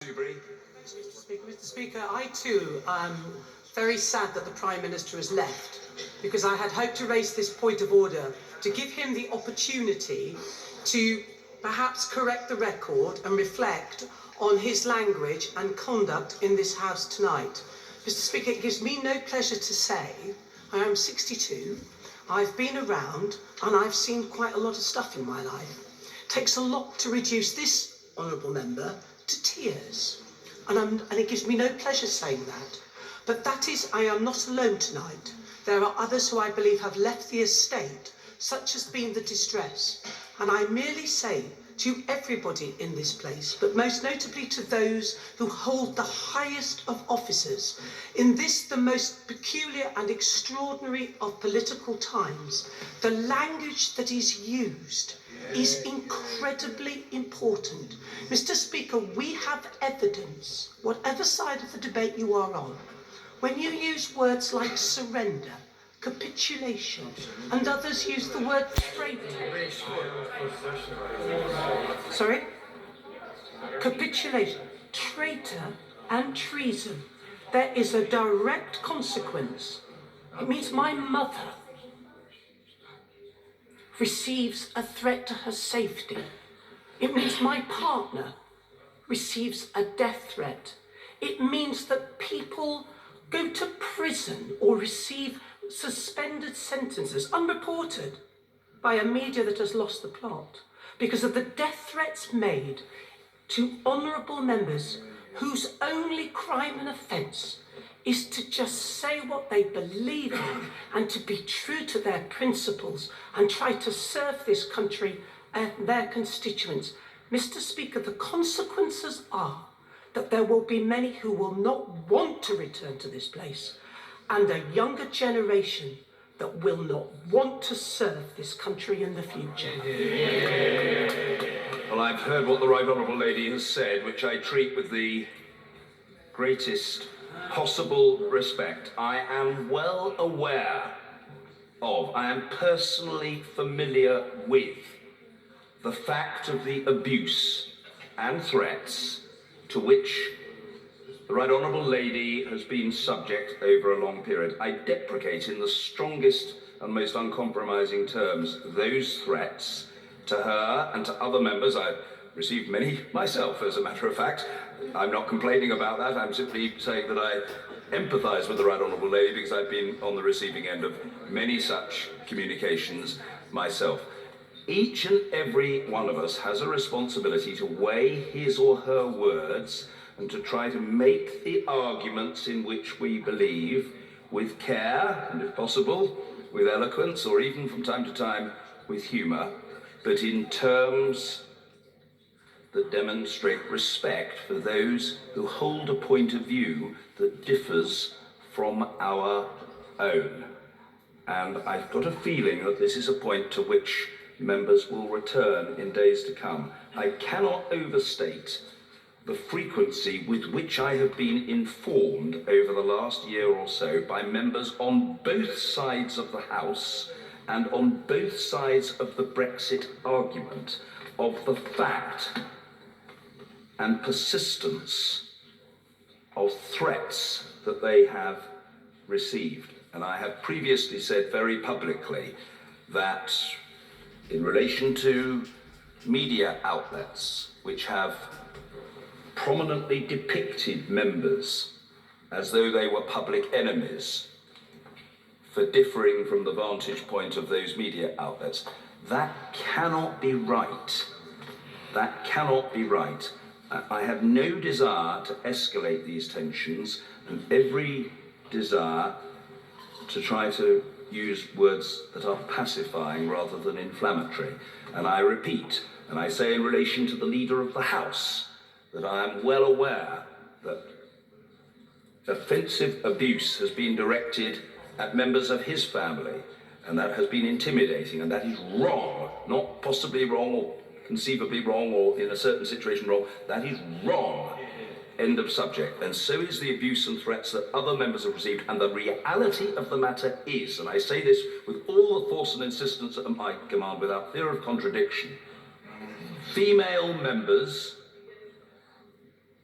Mr. Speaker, I too am very sad that the Prime Minister has left, because I had hoped to raise this point of order to give him the opportunity to perhaps correct the record and reflect on his language and conduct in this House tonight. Mr. Speaker, it gives me no pleasure to say I am 62, I've been around and I've seen quite a lot of stuff in my life. It takes a lot to reduce this honourable member to tears. And it gives me no pleasure saying that. But that is, I am not alone tonight. There are others who I believe have left the estate, such has been the distress. And I merely say to everybody in this place, but most notably to those who hold the highest of offices, in this the most peculiar and extraordinary of political times, the language that is used is incredibly important. Mr. Speaker, we have evidence, whatever side of the debate you are on, when you use words like surrender, capitulation, and others use the word traitor. Sorry? Capitulation, traitor and treason. There is a direct consequence. It means my mother receives a threat to her safety. It means my partner receives a death threat. It means that people go to prison or receive suspended sentences, unreported, by a media that has lost the plot, because of the death threats made to honourable members whose only crime and offence is to just say what they believe in and to be true to their principles and try to serve this country and their constituents. Mr. Speaker, the consequences are that there will be many who will not want to return to this place, and a younger generation that will not want to serve this country in the future. Well, I've heard what the Right Honourable Lady has said, which I treat with the greatest possible respect. I am well aware of, I am personally familiar with the fact of the abuse and threats to which the Right Honourable Lady has been subject over a long period. I deprecate in the strongest and most uncompromising terms those threats to her and to other members. I've received many myself, as a matter of fact. I'm not complaining about that. I'm simply saying that I empathise with the Right Honourable Lady because I've been on the receiving end of many such communications myself. Each and every one of us has a responsibility to weigh his or her words and to try to make the arguments in which we believe with care and, if possible, with eloquence, or even from time to time with humour, but in terms that demonstrate respect for those who hold a point of view that differs from our own. And I've got a feeling that this is a point to which members will return in days to come. I cannot overstate the frequency with which I have been informed over the last year or so by members on both sides of the House and on both sides of the Brexit argument of the fact and persistence of threats that they have received. And I have previously said very publicly that in relation to media outlets which have prominently depicted members as though they were public enemies for differing from the vantage point of those media outlets, that cannot be right. That cannot be right. I have no desire to escalate these tensions and every desire to try to use words that are pacifying rather than inflammatory. And I repeat, and I say in relation to the Leader of the House, that I am well aware that offensive abuse has been directed at members of his family, and that has been intimidating, and that is wrong, not possibly wrong or conceivably wrong or in a certain situation wrong. That is wrong. End of subject. And so is the abuse and threats that other members have received. And the reality of the matter is, and I say this with all the force and insistence at my command without fear of contradiction, female members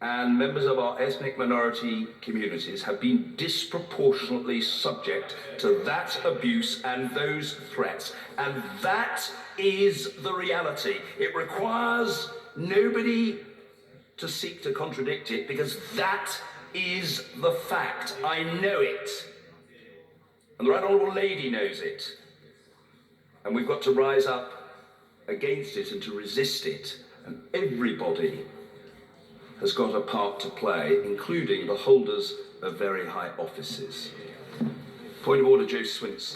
and members of our ethnic minority communities have been disproportionately subject to that abuse and those threats. And that is the reality. It requires nobody to seek to contradict it, because that is the fact. I know it. And the Right Honourable Lady knows it. And we've got to rise up against it and to resist it. And everybody has got a part to play, including the holders of very high offices. Point of order, Joe Swinson.